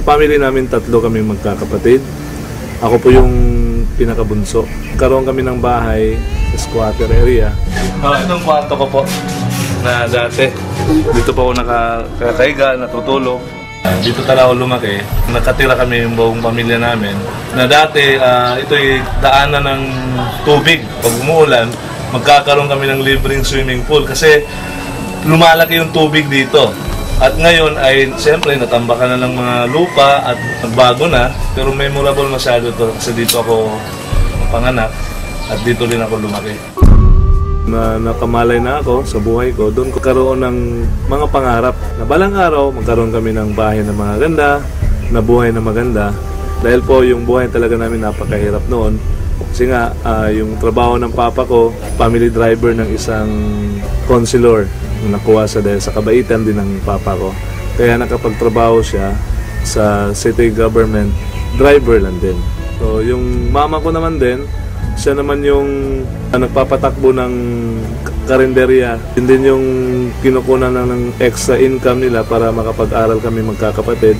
Family namin, 3 kami magkakapatid. Ako po yung pinakabunso. Karoon kami ng bahay sa squatter area. Itong kwarto ko po na dati. Dito po ako nakakahiga, natutulog. Dito talaga ako lumaki. Nakatira kami yung buong pamilya namin. Na dati, ito'y daanan ng tubig. Pag umuulan, magkakaroon kami ng libreng swimming pool kasi lumalaki yung tubig dito. At ngayon ay siyempre natambakan na ng mga lupa at bago na. Pero memorable masyado to kasi dito ako panganak at dito din ako lumaki. Na nakamalay na ako sa buhay ko, doon ko karoon ng mga pangarap na balang araw magkaroon kami ng bahay na maganda, na buhay na maganda. Dahil po yung buhay talaga namin napakahirap noon. Kasi nga yung trabaho ng papa ko, family driver ng isang counselor, nakuha sa dahil sa kabaitan din ng papa ko. Kaya nakapagtrabaho siya sa city government, driver lang din. So yung mama ko naman din, siya naman yung nagpapatakbo ng karinderya. Yun din yung kinukunan ng extra income nila para makapag-aral kami magkakapatid.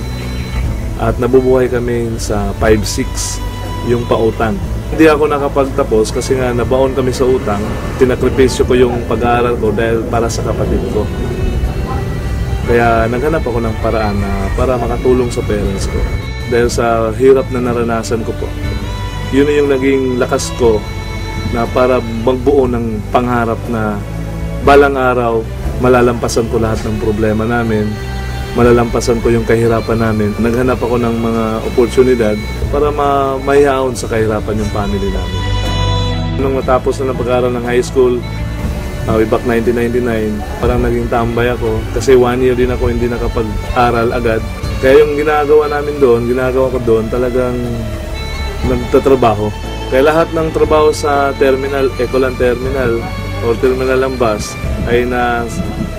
At nabubuhay kami sa 5-6 yung pautang. Hindi ako nakapagtapos kasi nga nabaon kami sa utang. Tinakripisyo ko yung pag-aaral ko dahil para sa kapatid ko. Kaya naghanap ako ng paraan na para makatulong sa parents ko. Dahil sa hirap na naranasan ko po. Yun yung naging lakas ko na para magbuo ng pangarap na balang araw malalampasan ko lahat ng problema namin, malalampasan ko yung kahirapan namin. Naghanap ako ng mga oportunidad para mahihaon sa kahirapan yung family namin. Nung matapos na ng pag-aaral ng high school, way back 1999, parang naging tambay ako kasi 1 year din ako hindi nakapag-aral agad. Kaya yung ginagawa ko doon talagang nagtatrabaho. Kaya lahat ng trabaho sa terminal, Ecolan Terminal o terminal ng bus ay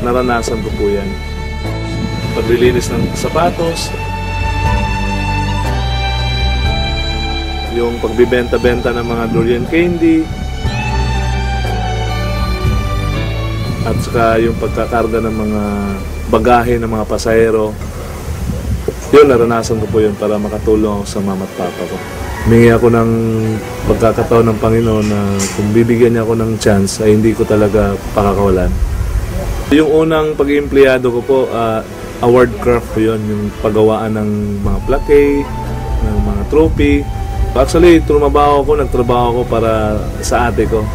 naranasan ko po yan. Paglilinis ng sapatos, yung pagbibenta-benta ng mga durian candy, at saka yung pagkakarga ng mga bagahe ng mga pasahero. Yun, naranasan ko po yun para makatulong ako sa mama at papa ko. Humingi ako ng pagkakataon ng Panginoon na kung bibigyan niya ako ng chance ay hindi ko talaga pakakawalan. Yung unang pag-iempleyado ko po, award craft po yun, yung paggawaan ng mga plaque, ng mga trophy. Actually, nagtrabaho ko para sa ate ko,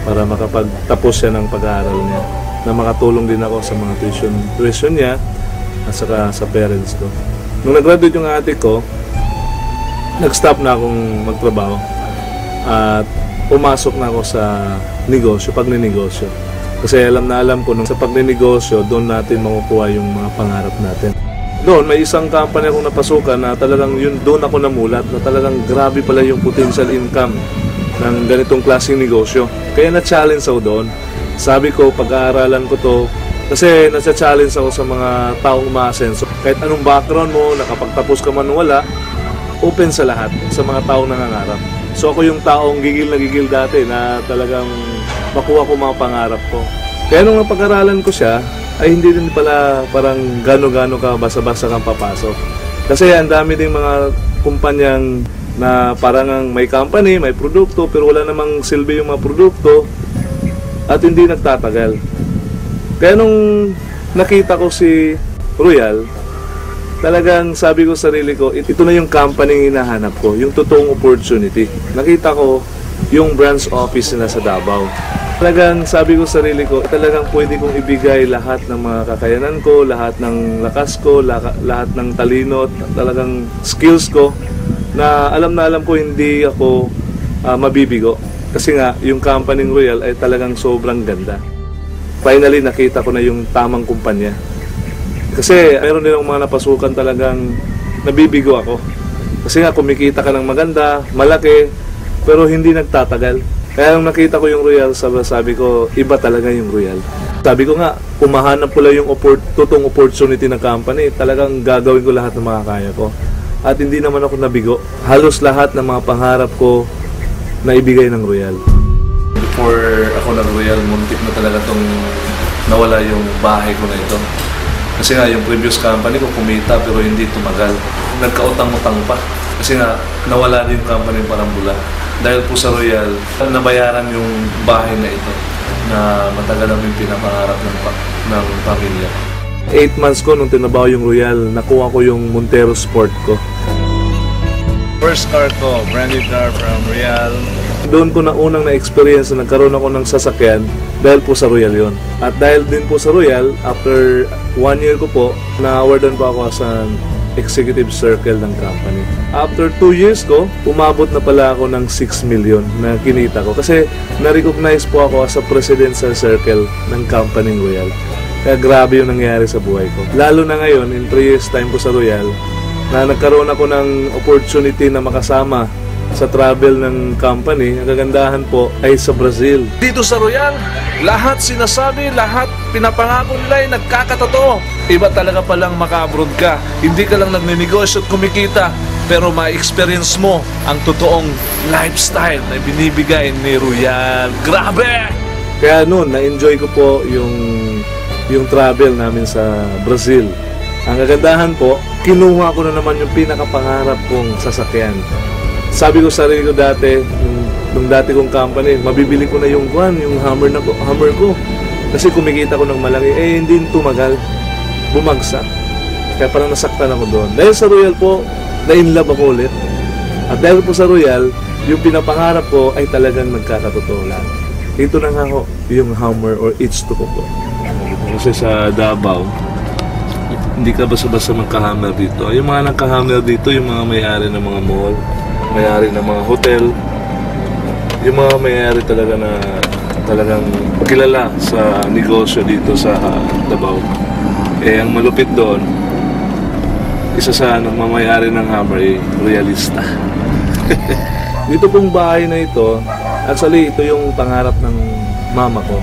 para makapagtapos siya ng pag-aaral niya, na makatulong din ako sa mga tuition niya at saka sa parents ko. Nung nag-graduate yung ate ko, nag-stop na akong magtrabaho at pumasok na ako sa negosyo, pagninegosyo. Kasi alam ko nung sa pagninegosyo, doon natin makukuha yung mga pangarap natin. Doon, may isang company akong napasukan na talagang doon ako namulat na talagang grabe pala yung potential income ng ganitong klaseng negosyo. Kaya na-challenge ako doon. Sabi ko, pag-aaralan ko to kasi nasa-challenge ako sa mga taong umaasenso. Kahit anong background mo, nakapagtapos ka man wala, open sa lahat, sa mga taong nangangarap. So ako yung taong gigil na gigil dati na talagang makuha ko mga pangarap ko. Kaya nung napag-aralan ko siya, ay hindi din pala parang gano-gano ka basa-basa kang papasok. Kasi ang dami ding mga kumpanyang na parang may company, may produkto, pero wala namang silbi yung mga produkto at hindi nagtatagal. Kaya nung nakita ko si Royal, talagang sabi ko sa sarili ko, ito na yung company hinahanap ko, yung totoong opportunity. Nakita ko yung branch office nila sa Davao. Talagang sabi ko sa sarili ko, talagang pwede kong ibigay lahat ng mga kakayanan ko, lahat ng lakas ko, lahat ng talino, talagang skills ko, na alam ko hindi ako mabibigo. Kasi nga, yung company Royal ay talagang sobrang ganda. Finally, nakita ko na yung tamang kumpanya. Kasi mayroon din akong mga napasukan talagang nabibigo ako. Kasi nga kumikita ka ng maganda, malaki, pero hindi nagtatagal. Kaya nung nakita ko yung Royal, sabi ko, iba talaga yung Royal. Sabi ko nga, kumahanap ko lang yung totoong opportunity ng company, talagang gagawin ko lahat ng mga kaya ko. At hindi naman ako nabigo. Halos lahat ng mga pangarap ko na ibigay ng Royal. Before ako nag-Royal, muntik na talaga itong nawala yung bahay ko na ito. Kasi nga, yung previous company ko kumita pero hindi tumagal. Nagkautang-utang pa. Kasi nga, nawala din yung company parang bula. Dahil po sa Royal, nabayaran yung bahay na ito na matagal namin pinapangarap ng pamilya. 8 months ko nung tinabaho yung Royal, nakuha ko yung Montero Sport ko. First car ko, brand new car from Royal. Doon ko na unang na-experience na nagkaroon ako ng sasakyan dahil po sa Royal yon. At dahil din po sa Royal, after 1 year ko po, na-awardan po ako as an executive circle ng company. After 2 years ko, umabot na pala ako ng 6 million na kinita ko. Kasi na-recognize po ako as a presidential circle ng company Royal. Kaya grabe yung nangyari sa buhay ko. Lalo na ngayon, in 3 years time ko sa Royal, na nagkaroon ako ng opportunity na makasama sa travel ng company. Ang kagandahan po ay sa Brazil. Dito sa Royal, lahat sinasabi, lahat pinapangako nila ay nagkakatotoo. Iba talaga palang maka-abroad ka. Hindi ka lang nagninegosyo at kumikita, pero ma-experience mo ang totoong lifestyle na binibigay ni Royal. Grabe! Kaya noon, na-enjoy ko po yung travel namin sa Brazil. Ang kagandahan po, kinuha ko na naman yung pinakapangarap kong sasakyan. Sabi ko sa sarili ko dati, nung dati kong company, mabibili ko na yung Hummer ko. Kasi kumikita ko ng malaki, hindi tumagal. Bumagsak. Kaya parang nasaktan ako doon. Dahil sa Royal po, na-inlove ako ulit. At dahil po sa Royal, yung pinapangarap ko ay talagang nagkakatotoo lang. Ito na nga ho, yung Hummer or H2 ko po. Kasi sa Davao, hindi ka basta-basta magka-hammer dito. Yung mga nagka-hammer dito, yung mga may-ari ng mga mall, may-ari ng mga hotel, yung mga may-ari talaga na talagang kilala sa negosyo dito sa Davao. Ang malupit doon, isa sa nagmamayari ng hammer ay royalista. Dito pong bahay na ito, actually ito yung pangarap ng mama ko.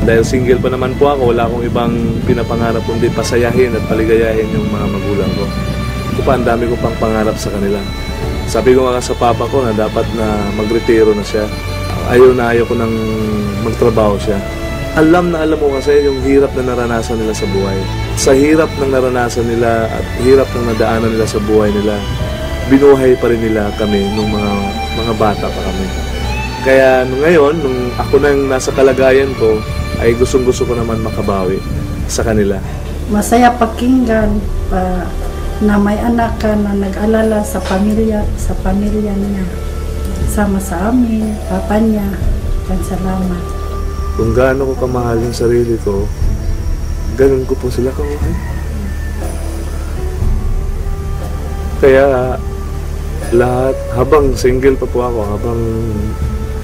Dahil single pa naman po ako, wala akong ibang pinapangarap kundi pasayahin at paligayahin yung mga magulang ko. Ito pa, ang dami ko pang pangarap sa kanila. Sabi ko nga sa papa ko na dapat na magretiro na siya. Ayaw ko nang magtrabaho siya. Alam mo kasi yung hirap na naranasan nila sa buhay. Sa hirap ng naranasan nila at hirap ng nadaanan nila sa buhay nila, binuhay pa rin nila kami nung mga bata pa kami. Kaya ngayon, nung ako nang nasa kalagayan ko, ay gustong-gusto ko naman makabawi sa kanila. Masaya pakinggan na may anak ka na nag-alala sa pamilya niya. Sama sa amin, papa niya. Salamat. Kung gaano ko kamahal yung sarili ko, ganun ko po sila kamahal. Kaya lahat, habang single pa po ako, habang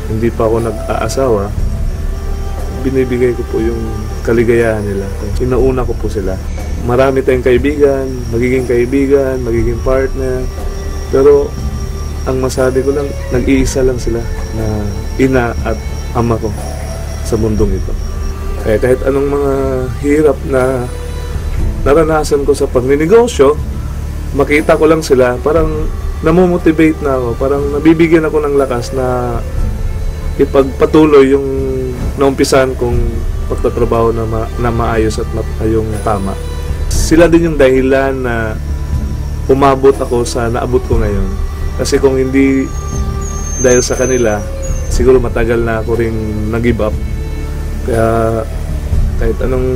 hindi pa ako nag-aasawa, binibigay ko po yung kaligayahan nila. Inauna ko po sila. Marami tayong kaibigan, magiging partner. Pero ang masabi ko lang, nag-iisa lang sila na ina at ama ko sa mundong ito. Kaya kahit anong mga hirap na naranasan ko sa pagninegosyo, makita ko lang sila, parang namomotivate na ako, parang nabibigyan ako ng lakas na ipagpatuloy yung naumpisan kong pagtatrabaho na maayos at yung tama. Sila din yung dahilan na umabot ako sa naabot ko ngayon. Kasi kung hindi dahil sa kanila, siguro matagal na ako rin nag-give up. Kaya kahit anong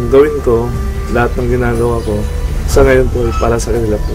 gawin ko, lahat ng ginagawa ko, sa ngayon po para sa kanila po.